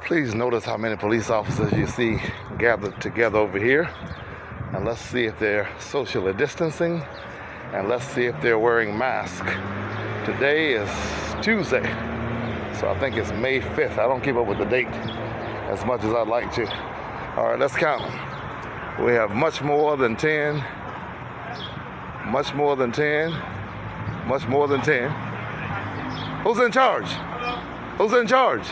Please notice how many police officers you see gathered together over here. And let's see if they're socially distancing. And let's see if they're wearing masks. Today is Tuesday, so I think it's May 5th. I don't keep up with the date as much as I'd like to. All right, let's count them. We have much more than 10. Much more than 10. Much more than 10. Who's in charge? Who's in charge?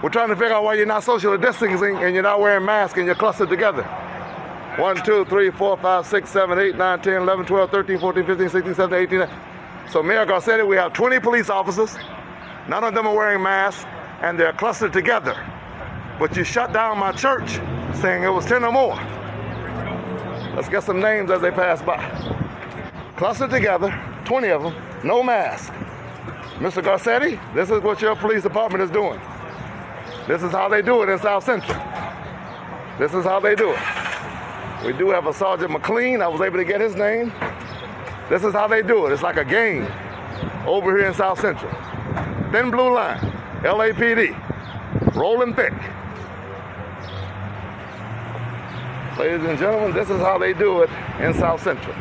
We're trying to figure out why you're not socially distancing and you're not wearing masks and you're clustered together. 1, 2, 3, 4, 5, 6, 7, 8, 9, 10, 11, 12, 13, 14, 15, 16, 17, 18. So Mayor Garcetti, we have 20 police officers. None of them are wearing masks and they're clustered together. But you shut down my church saying it was 10 or more. Let's get some names as they pass by. Clustered together, 20 of them, no mask. Mr. Garcetti, this is what your police department is doing. This is how they do it in South Central. This is how they do it. We do have a Sergeant McLean. I was able to get his name. This is how they do it. It's like a game over here in South Central. Thin blue line, LAPD, rolling thick. Ladies and gentlemen, this is how they do it in South Central.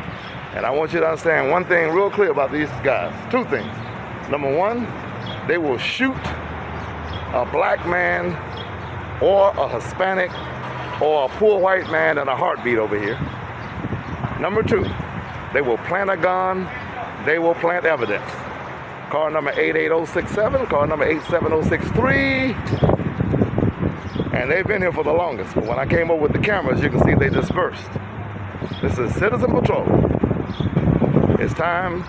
And I want you to understand one thing real clear about these guys. Two things. Number one, they will shoot a black man or a Hispanic or a poor white man in a heartbeat over here. Number two, they will plant a gun, they will plant evidence. Car number 88067, car number 87063. And they've been here for the longest. But when I came over with the cameras, you can see they dispersed. This is Citizen Patrol. It's time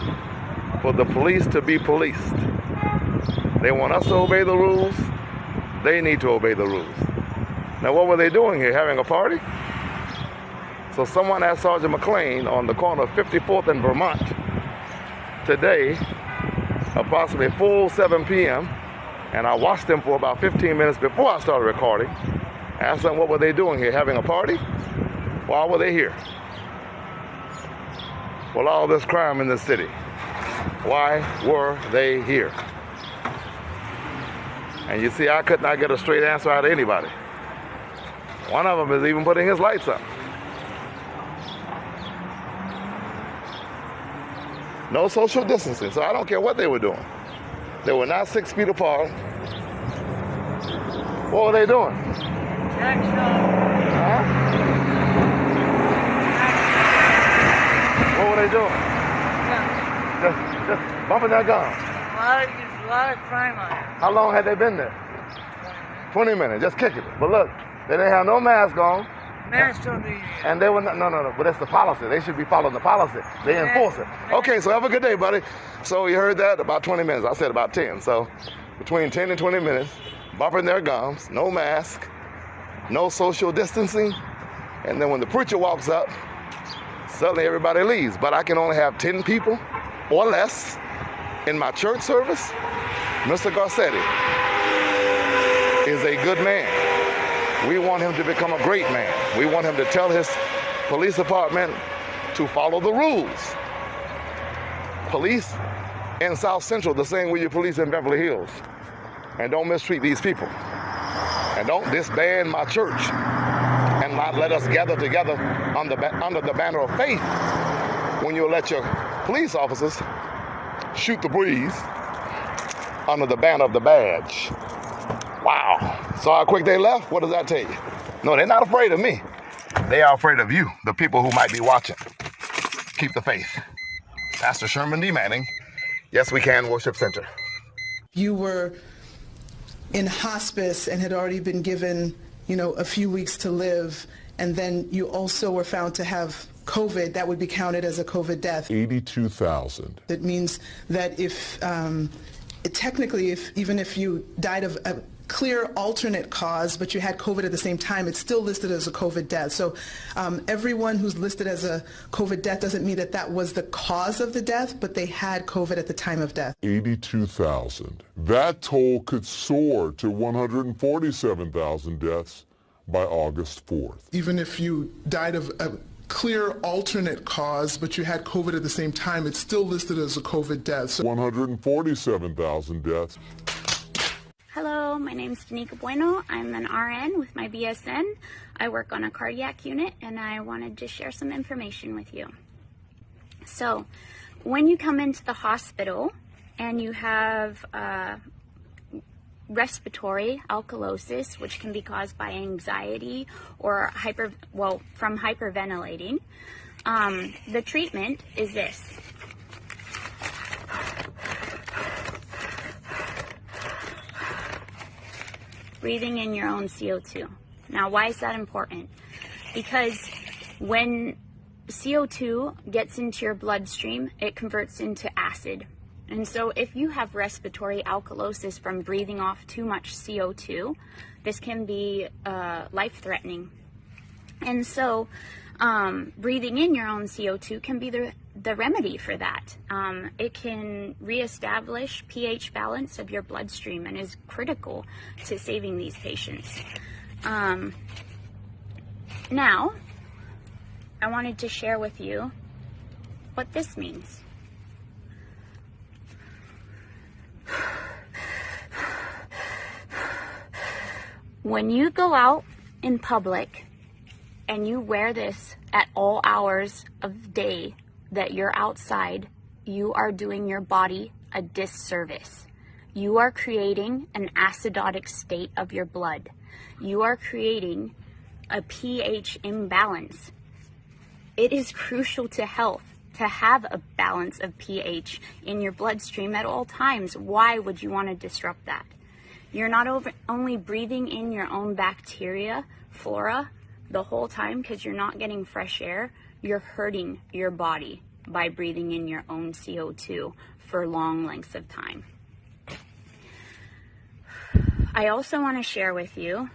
for the police to be policed. They want us to obey the rules. They need to obey the rules. Now, what were they doing here? Having a party? So someone asked Sergeant McLean on the corner of 54th and Vermont today, approximately 4:07 p.m., and I watched them for about 15 minutes before I started recording. Asked them what were they doing here? Having a party? Why were they here? Well, all this crime in the city. Why were they here? And you see, I could not get a straight answer out of anybody. One of them is even putting his lights up. No social distancing, so I don't care what they were doing. They were not 6 feet apart. What were they doing? Huh? What were they doing? Just bumping their gums. There's a lot of crime on it. How long had they been there? 20 minutes, just kicking it. But look, they didn't have no mask on. Masks don't be. And they were not, no, but that's the policy. They should be following the policy. They enforce it. Okay, so have a good day, buddy. So you heard that, about 20 minutes. I said about 10. So between 10 and 20 minutes, bumping their gums, no mask, no social distancing. And then when the preacher walks up, suddenly everybody leaves. But I can only have 10 people or less in my church service. Mr. Garcetti is a good man. We want him to become a great man. We want him to tell his police department to follow the rules. Police in South Central the same way you police in Beverly Hills. And don't mistreat these people. And don't disband my church and not let us gather together under the banner of faith when you let your police officers shoot the breeze under the banner of the badge. Wow. So how quick they left? What does that tell you? No, they're not afraid of me. They are afraid of you, the people who might be watching. Keep the faith. Pastor Sherman D. Manning, Yes We Can Worship Center. You were in hospice and had already been given, a few weeks to live, and then you also were found to have COVID. That would be counted as a COVID death. 82,000. That means that even if you died of a clear alternate cause, but you had COVID at the same time, it's still listed as a COVID death. So everyone who's listed as a COVID death doesn't mean that was the cause of the death, but they had COVID at the time of death. 82,000. That toll could soar to 147,000 deaths by August 4th. Even if you died of a clear alternate cause, but you had COVID at the same time, it's still listed as a COVID death. So 147,000 deaths. Hello, my name is Danica Bueno. I'm an RN with my BSN. I work on a cardiac unit, and I wanted to share some information with you. So, when you come into the hospital and you have respiratory alkalosis, which can be caused by anxiety or from hyperventilating, the treatment is this. Breathing in your own CO2. Now, why is that important? Because when CO2 gets into your bloodstream, it converts into acid. And so if you have respiratory alkalosis from breathing off too much CO2, this can be life-threatening. And so breathing in your own CO2 can be the remedy for that. It can reestablish pH balance of your bloodstream and is critical to saving these patients. Now, I wanted to share with you what this means. When you go out in public and you wear this at all hours of day that you're outside, you are doing your body a disservice. You are creating an acidotic state of your blood. You are creating a pH imbalance. It is crucial to health to have a balance of pH in your bloodstream at all times. Why would you want to disrupt that? You're not only breathing in your own bacteria, flora, the whole time because you're not getting fresh air, you're hurting your body by breathing in your own CO2 for long lengths of time. I also want to share with you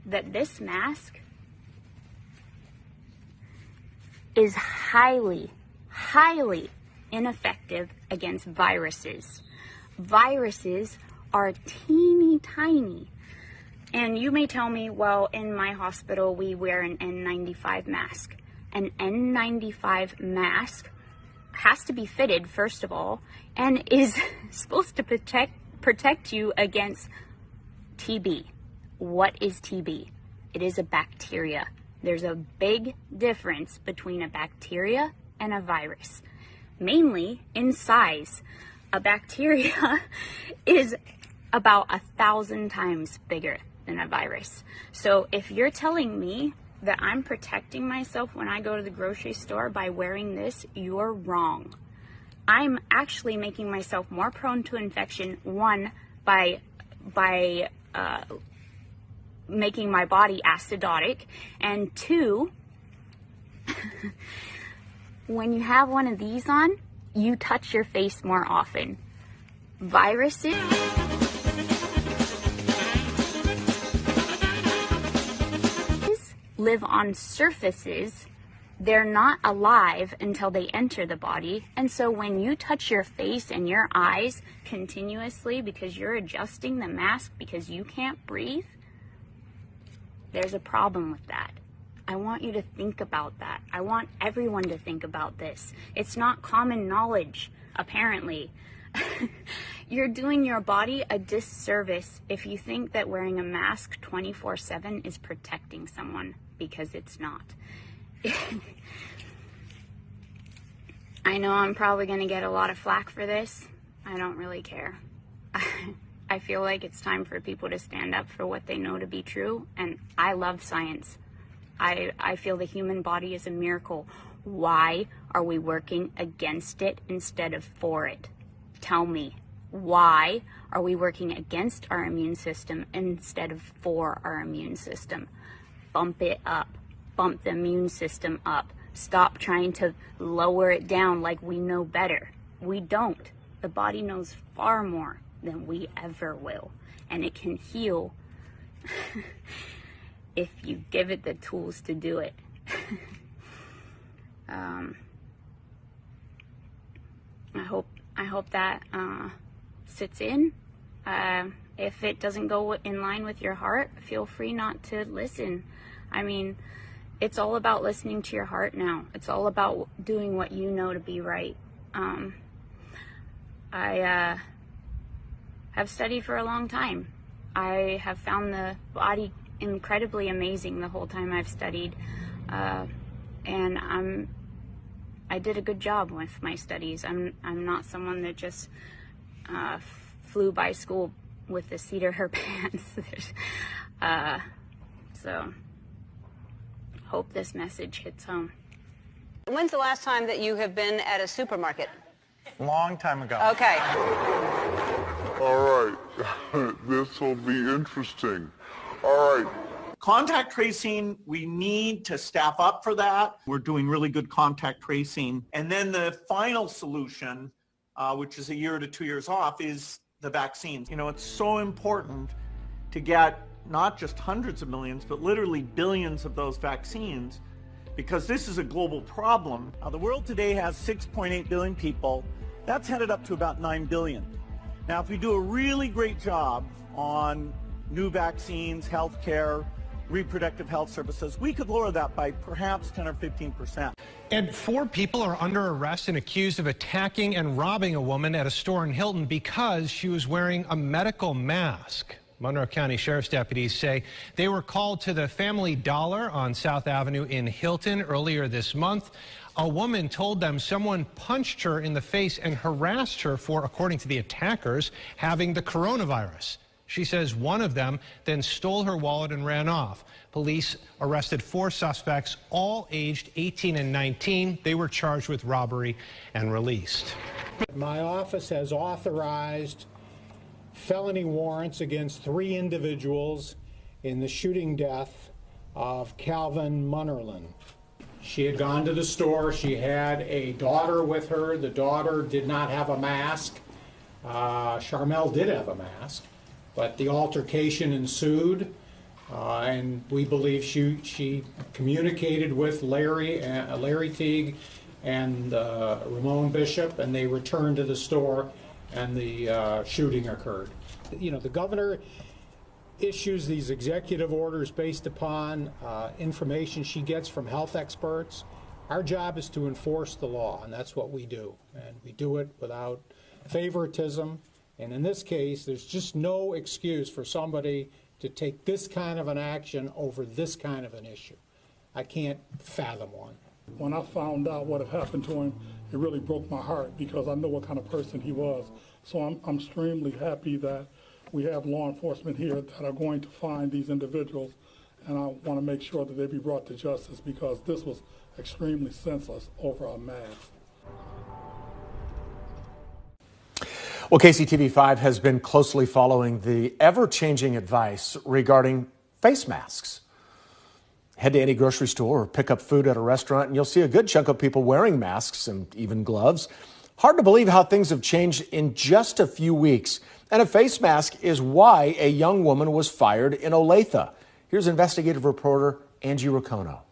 that this mask is highly, highly ineffective against viruses. Viruses are teeny tiny. And you may tell me, well, in my hospital, we wear an N95 mask. An N95 mask has to be fitted, first of all, and is supposed to protect you against TB. What is TB? It is a bacteria. There's a big difference between a bacteria and a virus, mainly in size. A bacteria is about 1,000 times bigger than a virus. So if you're telling me that I'm protecting myself when I go to the grocery store by wearing this, you're wrong. I'm actually making myself more prone to infection, one, by making my body acidotic, and two, when you have one of these on, you touch your face more often. Viruses live on surfaces. They're not alive until they enter the body. And so when you touch your face and your eyes continuously because you're adjusting the mask because you can't breathe, there's a problem with that. I want you to think about that. I want everyone to think about this. It's not common knowledge, apparently. You're doing your body a disservice if you think that wearing a mask 24/7 is protecting someone, because it's not. I know I'm probably going to get a lot of flack for this. I don't really care. I feel like it's time for people to stand up for what they know to be true, and I love science. I feel the human body is a miracle. Why are we working against it instead of for it? Tell me, why are we working against our immune system instead of for our immune system? Bump it up. Bump the immune system up. Stop trying to lower it down like we know better. We don't. The body knows far more than we ever will. And it can heal if you give it the tools to do it. I hope that sits in. If it doesn't go in line with your heart, feel free not to listen. I mean, it's all about listening to your heart now. It's all about doing what you know to be right. I have studied for a long time. I have found the body incredibly amazing the whole time I've studied, and I did a good job with my studies. I'm not someone that just flew by school with the seat of her pants. So hope this message hits home. When's the last time that you have been at a supermarket? Long time ago. Okay. All right, this will be interesting. All right. Contact tracing, we need to staff up for that. We're doing really good contact tracing. And then the final solution, which is a year to 2 years off, is the vaccines. You know, it's so important to get not just hundreds of millions, but literally billions of those vaccines, because this is a global problem. The world today has 6.8 billion people. That's headed up to about 9 billion. Now, if we do a really great job on new vaccines, healthcare, reproductive health services, we could lower that by perhaps 10 or 15%. And 4 people are under arrest and accused of attacking and robbing a woman at a store in Hilton because she was wearing a medical mask. Monroe County Sheriff's deputies say they were called to the Family Dollar on South Avenue in Hilton earlier this month. A woman told them someone punched her in the face and harassed her for, according to the attackers, having the coronavirus. She says one of them then stole her wallet and ran off. Police arrested 4 suspects, all aged 18 and 19. They were charged with robbery and released. My office has authorized felony warrants against 3 individuals in the shooting death of Calvin Munnerlin. She had gone to the store. She had a daughter with her. The daughter did not have a mask. Charmel did have a mask, but the altercation ensued, and we believe she communicated with Larry Teague and Ramon Bishop, and they returned to the store, and the shooting occurred. You know, the governor issues these executive orders based upon information she gets from health experts. Our job is to enforce the law, and that's what we do. And we do it without favoritism. And in this case, there's just no excuse for somebody to take this kind of an action over this kind of an issue. I can't fathom one. When I found out what had happened to him, it really broke my heart because I know what kind of person he was. So I'm extremely happy that we have law enforcement here that are going to find these individuals, and I want to make sure that they be brought to justice because this was extremely senseless over a mask. Well, KCTV5 has been closely following the ever-changing advice regarding face masks. Head to any grocery store or pick up food at a restaurant, and you'll see a good chunk of people wearing masks and even gloves. Hard to believe how things have changed in just a few weeks. And a face mask is why a young woman was fired in Olathe. Here's investigative reporter Angie Racono.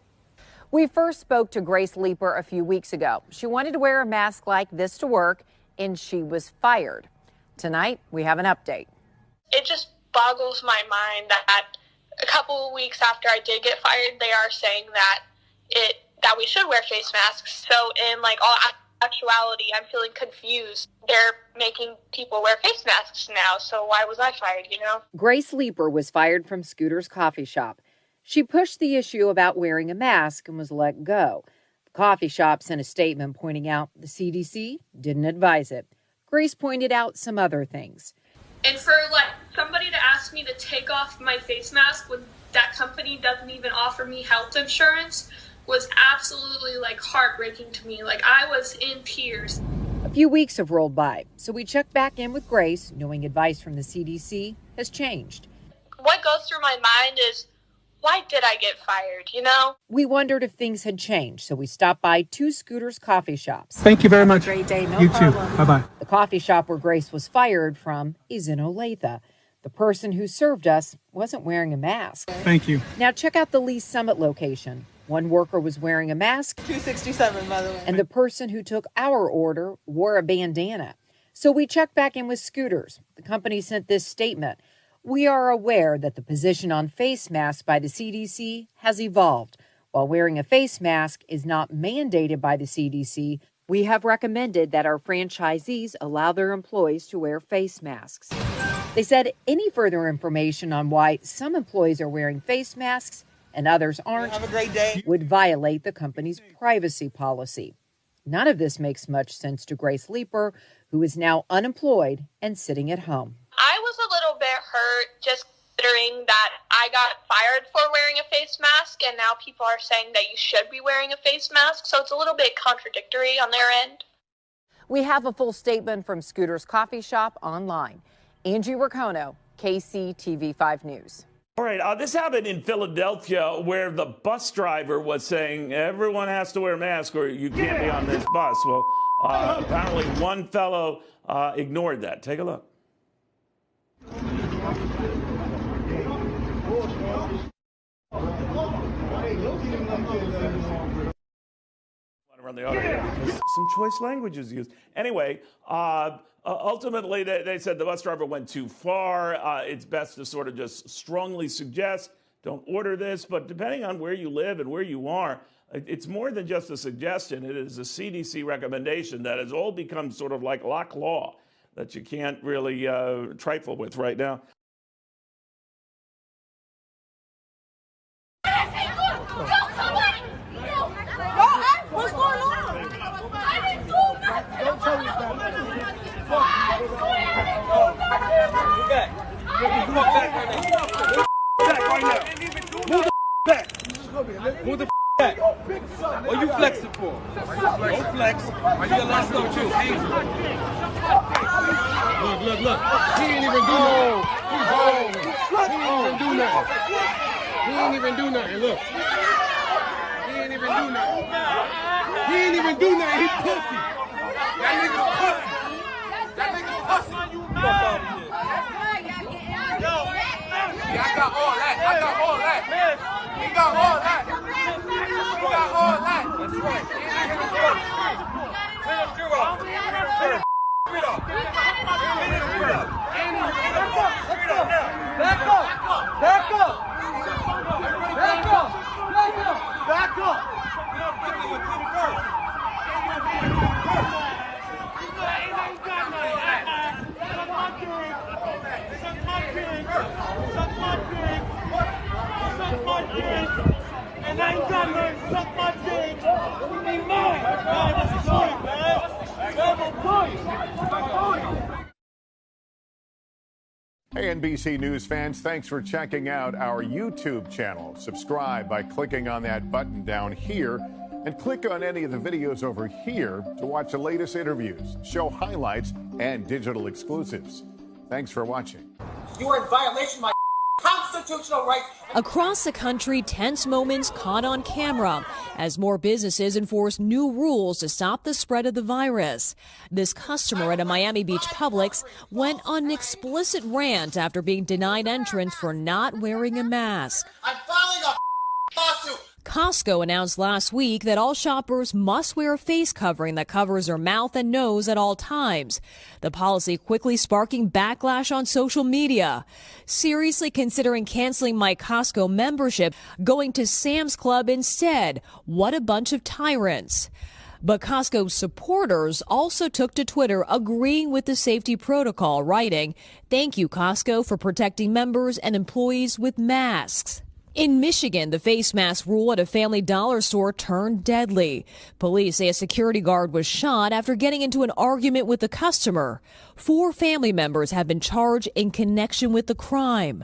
We first spoke to Grace Leeper a few weeks ago. She wanted to wear a mask like this to work, and she was fired. Tonight, we have an update. It just boggles my mind that a couple of weeks after I did get fired, they are saying that we should wear face masks. So in all actuality, I'm feeling confused. They're making people wear face masks now, so why was I fired, you know? Grace Leeper was fired from Scooter's coffee shop. She pushed the issue about wearing a mask and was let go. The coffee shop sent a statement pointing out the CDC didn't advise it. Grace pointed out some other things. And for somebody to ask me to take off my face mask when that company doesn't even offer me health insurance was absolutely heartbreaking to me. I was in tears. A few weeks have rolled by, so we checked back in with Grace, knowing advice from the CDC has changed. What goes through my mind is, why did I get fired, you know? We wondered if things had changed, so we stopped by 2 Scooter's coffee shops. Thank you very much. Great day, no you problem. too. Bye-bye. The coffee shop where Grace was fired from is in Olathe. The person who served us wasn't wearing a mask. Thank you. Now check out the Lee Summit location. One worker was wearing a mask. 267, by the way. And the person who took our order wore a bandana. So we checked back in with Scooters. The company sent this statement. We are aware that the position on face masks by the CDC has evolved. While wearing a face mask is not mandated by the CDC, we have recommended that our franchisees allow their employees to wear face masks. They said any further information on why some employees are wearing face masks and others aren't would violate the company's privacy policy. None of this makes much sense to Grace Leeper, who is now unemployed and sitting at home. I was a little bit hurt just considering that I got fired for wearing a face mask, and now people are saying that you should be wearing a face mask, so it's a little bit contradictory on their end. We have a full statement from Scooter's Coffee Shop online. Angie Racono, KCTV5 News. All right, this happened in Philadelphia where the bus driver was saying everyone has to wear a mask or you can't be on this bus. Well, apparently one fellow ignored that. Take a look. Around the auto here because some choice language is used. Anyway, ultimately they said the bus driver went too far. It's best to sort of just strongly suggest, don't order this. But depending on where you live and where you are, it's more than just a suggestion. It is a CDC recommendation that has all become sort of like lock law that you can't really trifle with right now. What's going on? I didn't do nothing. Don't tell me that. Move back. Move back right now. Move the back. Move the back. What are you flexing for? Don't flex. You got lost though too. Look. He ain't even do nothing. He ain't even do nothing. Look. He ain't even do nothing. He ain't even do nothing. He pussy. That nigga's pussy. That nigga's pussy. Fuck off of here. I got all that. He got all that. That's right. Back up. And I ain't got nothing. Suck my dick. Be mine. That's man. Hey, NBC News fans, thanks for checking out our YouTube channel. Subscribe by clicking on that button down here and click on any of the videos over here to watch the latest interviews, show highlights, and digital exclusives. Thanks for watching. You are in violation of my constitutional rights. Across the country, tense moments caught on camera as more businesses enforce new rules to stop the spread of the virus. This customer at a Miami Beach Publix went on an explicit rant after being denied entrance for not wearing a mask. I'm filing a lawsuit. Costco announced last week that all shoppers must wear a face covering that covers their mouth and nose at all times. The policy quickly sparking backlash on social media. Seriously considering canceling my Costco membership, going to Sam's Club instead. What a bunch of tyrants. But Costco supporters also took to Twitter agreeing with the safety protocol, writing, "Thank you, Costco, for protecting members and employees with masks." In Michigan, the face mask rule at a Family Dollar store turned deadly. Police say a security guard was shot after getting into an argument with a customer. 4 family members have been charged in connection with the crime.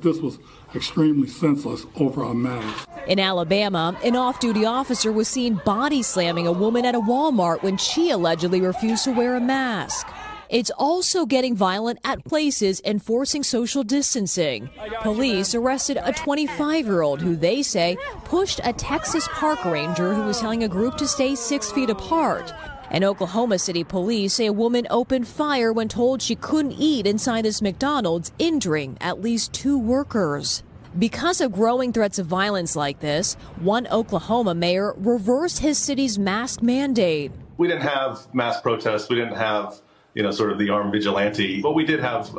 This was extremely senseless over a mask. In Alabama, an off-duty officer was seen body slamming a woman at a Walmart when she allegedly refused to wear a mask. It's also getting violent at places enforcing social distancing. Police arrested a 25-year-old who they say pushed a Texas park ranger who was telling a group to stay 6 feet apart. And Oklahoma City police say a woman opened fire when told she couldn't eat inside this McDonald's, injuring at least 2 workers. Because of growing threats of violence like this, one Oklahoma mayor reversed his city's mask mandate. We didn't have mass protests. We didn't have sort of the armed vigilante. But we did have,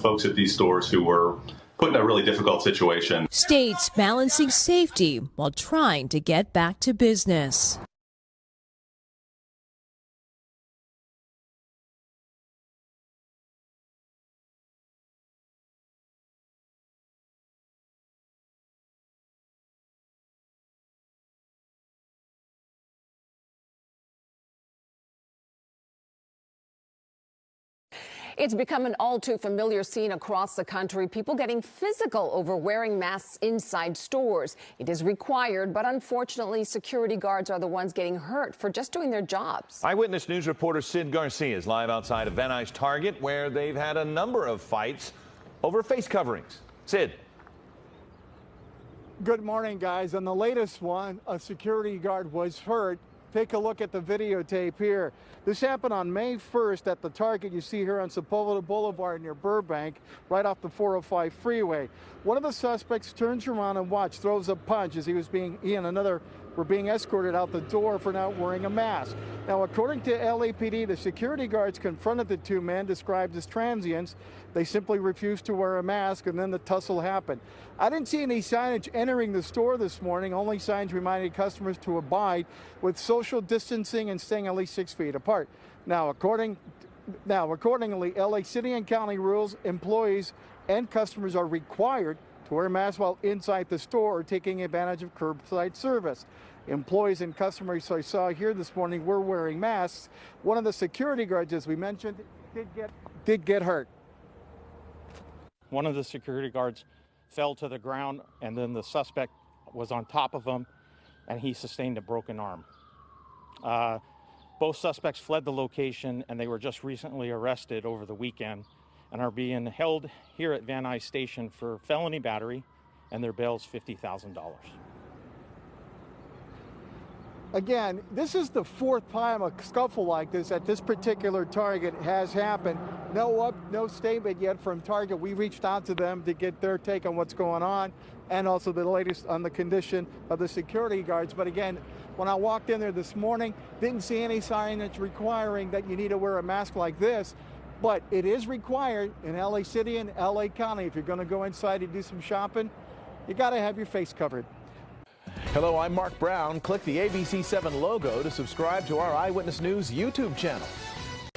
folks at these stores who were put in a really difficult situation. States balancing safety while trying to get back to business. It's become an all too familiar scene across the country. People getting physical over wearing masks inside stores. It is required, but unfortunately, security guards are the ones getting hurt for just doing their jobs. Eyewitness News reporter Sid Garcia is live outside of Van Nuys Target, where they've had a number of fights over face coverings. Sid. Good morning, guys. On the latest one, a security guard was hurt. Take a look at the videotape here. This happened on May 1st at the Target you see here on Sepulveda Boulevard near Burbank, right off the 405 freeway. One of the suspects turns around and throws a punch as he and another were being escorted out the door for not wearing a mask. Now, according to LAPD, the security guards confronted the two men described as transients. They simply refused to wear a mask, and then the tussle happened. I didn't see any signage entering the store this morning, only signs reminding customers to abide with social distancing and staying at least 6 feet apart. Now, accordingly, LA City and County rules, employees and customers are required to wear masks while inside the store or taking advantage of curbside service. Employees and customers I saw here this morning were wearing masks. One of the security guards, as we mentioned, did get hurt. One of the security guards fell to the ground, and then the suspect was on top of him, and he sustained a broken arm. Both suspects fled the location, and they were just recently arrested over the weekend and are being held here at Van Nuys Station for felony battery, and their bail is $50,000. Again, this is the fourth time a scuffle like this at this particular Target has happened. No statement yet from Target. We reached out to them to get their take on what's going on and also the latest on the condition of the security guards. But again, when I walked in there this morning, didn't see any signage requiring that you need to wear a mask like this. But it is required in LA City and LA County. If you're going to go inside and do some shopping, you got to have your face covered. Hello, I'm Mark Brown. Click the ABC7 logo to subscribe to our Eyewitness News YouTube channel.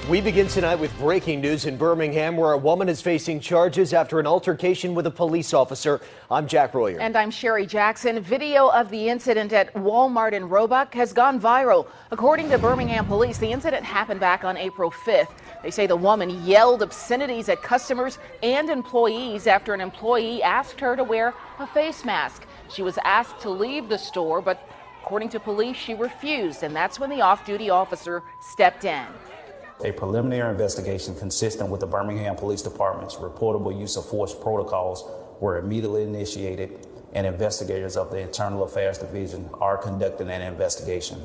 We begin tonight with breaking news in Birmingham, where a woman is facing charges after an altercation with a police officer. I'm Jack Royer. And I'm Sherry Jackson. Video of the incident at Walmart in Roebuck has gone viral. According to Birmingham police, the incident happened back on April 5th. They say the woman yelled obscenities at customers and employees after an employee asked her to wear a face mask. She was asked to leave the store, but according to police, she refused, and that's when the off-duty officer stepped in. A preliminary investigation consistent with the Birmingham Police Department's reportable use of force protocols were immediately initiated, and investigators of the Internal Affairs Division are conducting an investigation.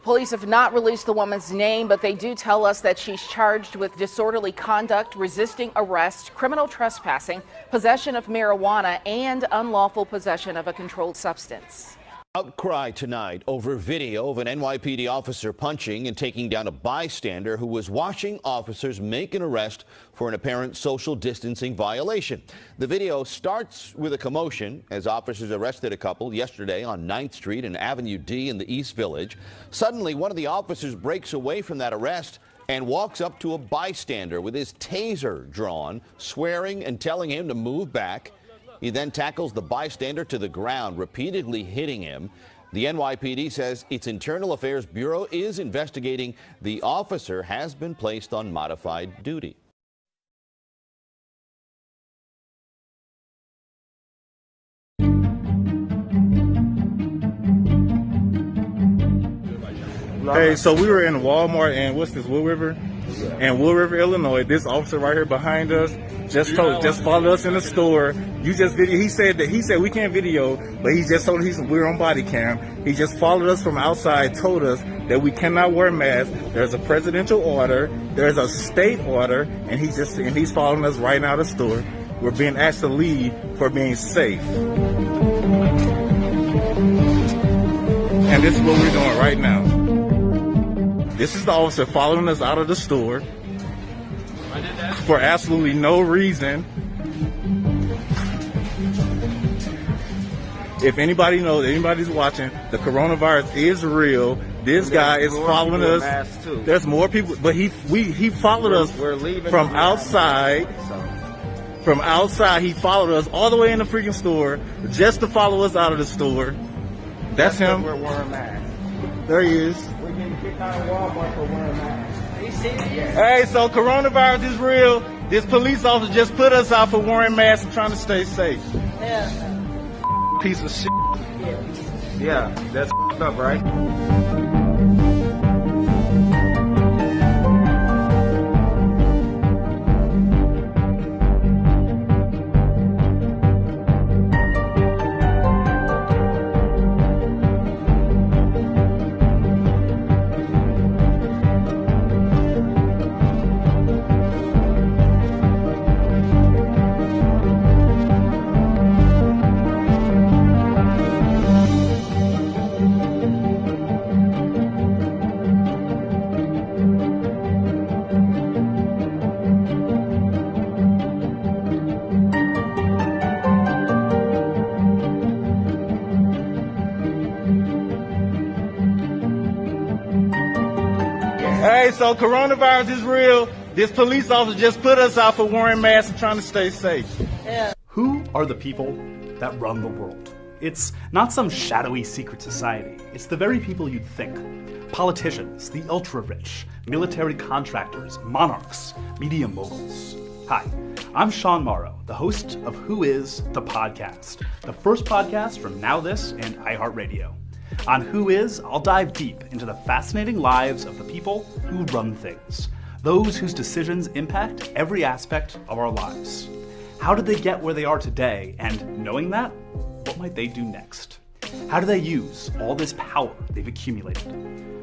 Police have not released the woman's name, but they do tell us that she's charged with disorderly conduct, resisting arrest, criminal trespassing, possession of marijuana, and unlawful possession of a controlled substance. Outcry tonight over video of an NYPD officer punching and taking down a bystander who was watching officers make an arrest for an apparent social distancing violation. The video starts with a commotion as officers arrested a couple yesterday on 9th Street and Avenue D in the East Village. Suddenly, one of the officers breaks away from that arrest and walks up to a bystander with his taser drawn, swearing and telling him to move back. He then tackles the bystander to the ground, repeatedly hitting him. The NYPD says its Internal Affairs Bureau is investigating. The officer has been placed on modified duty. Hey, so we were in Walmart and what's this, Wood River? In Wood River, Illinois. This officer right here behind us just followed us in the store. You just video. He said we can't video, but he just told us we're on body cam. He just followed us from outside, told us that we cannot wear masks. There's a presidential order, there's a state order, and he's following us right now to the store. We're being asked to leave for being safe. And this is what we're doing right now. This is the officer following us out of the store for absolutely no reason. If anybody knows, anybody's watching, the coronavirus is real. This guy is following us. There's more people, but he followed us from outside. From outside, he followed us all the way in the freaking store just to follow us out of the store. That's him. We're wearing masks. There he is. We're getting kicked out of Walmart for wearing masks. Hey, so coronavirus is real. This police officer just put us out for wearing masks and trying to stay safe. Yeah. Piece of shit. Yeah, that's up, right? Hey, so coronavirus is real. This police officer just put us out for wearing masks and trying to stay safe. Yeah. Who are the people that run the world? It's not some shadowy secret society. It's the very people you'd think. Politicians, the ultra-rich, military contractors, monarchs, media moguls. Hi, I'm Sean Morrow, the host of Who Is the Podcast, the first podcast from Now This and iHeartRadio. On Who Is, I'll dive deep into the fascinating lives of the people who run things, those whose decisions impact every aspect of our lives. How did they get where they are today? And knowing that, what might they do next? How do they use all this power they've accumulated?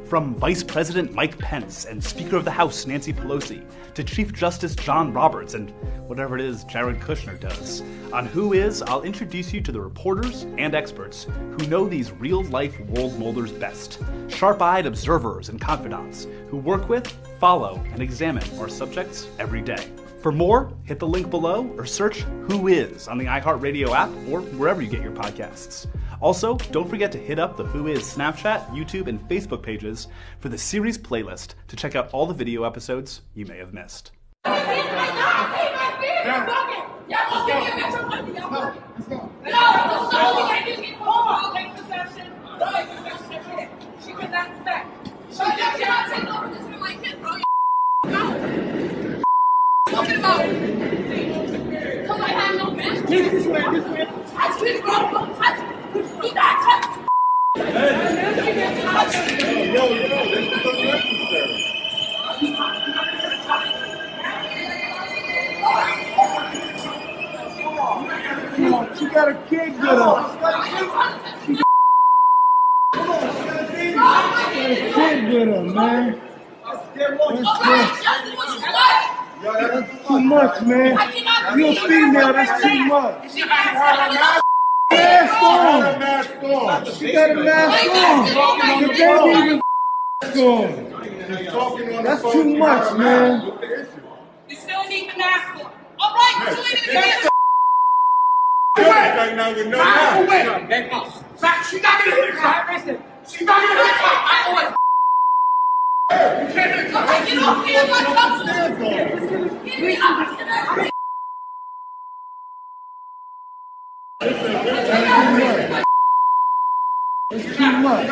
From Vice President Mike Pence and Speaker of the House Nancy Pelosi to Chief Justice John Roberts and whatever it is Jared Kushner does. On Who Is, I'll introduce you to the reporters and experts who know these real-life world molders best. Sharp-eyed observers and confidants who work with, follow, and examine our subjects every day. For more, hit the link below or search Who Is on the iHeartRadio app or wherever you get your podcasts. Also, don't forget to hit up the Who Is Snapchat, YouTube, and Facebook pages for the series playlist to check out all the video episodes you may have missed. She got a kid with her. She got a kid with her, man. That's too much, man. You're a female, that's too much. She got a mask on. She got a mask on. The baby even on. That's too much, man. You still need the mask on. All right, you need the Right now with no mask. She's not gonna hit her. She's not gonna hit her. You can't hit her. Get off me. I'm not touching. Get me up. It's too much.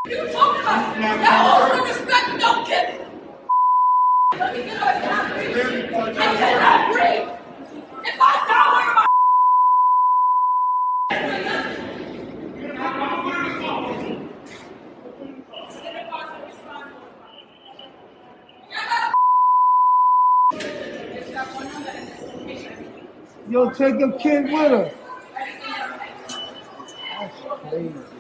You talking about that also respect, don't get it. Let me get out of here. I cannot breathe. If I die, where am I? Yo, take your kid with her. That's crazy.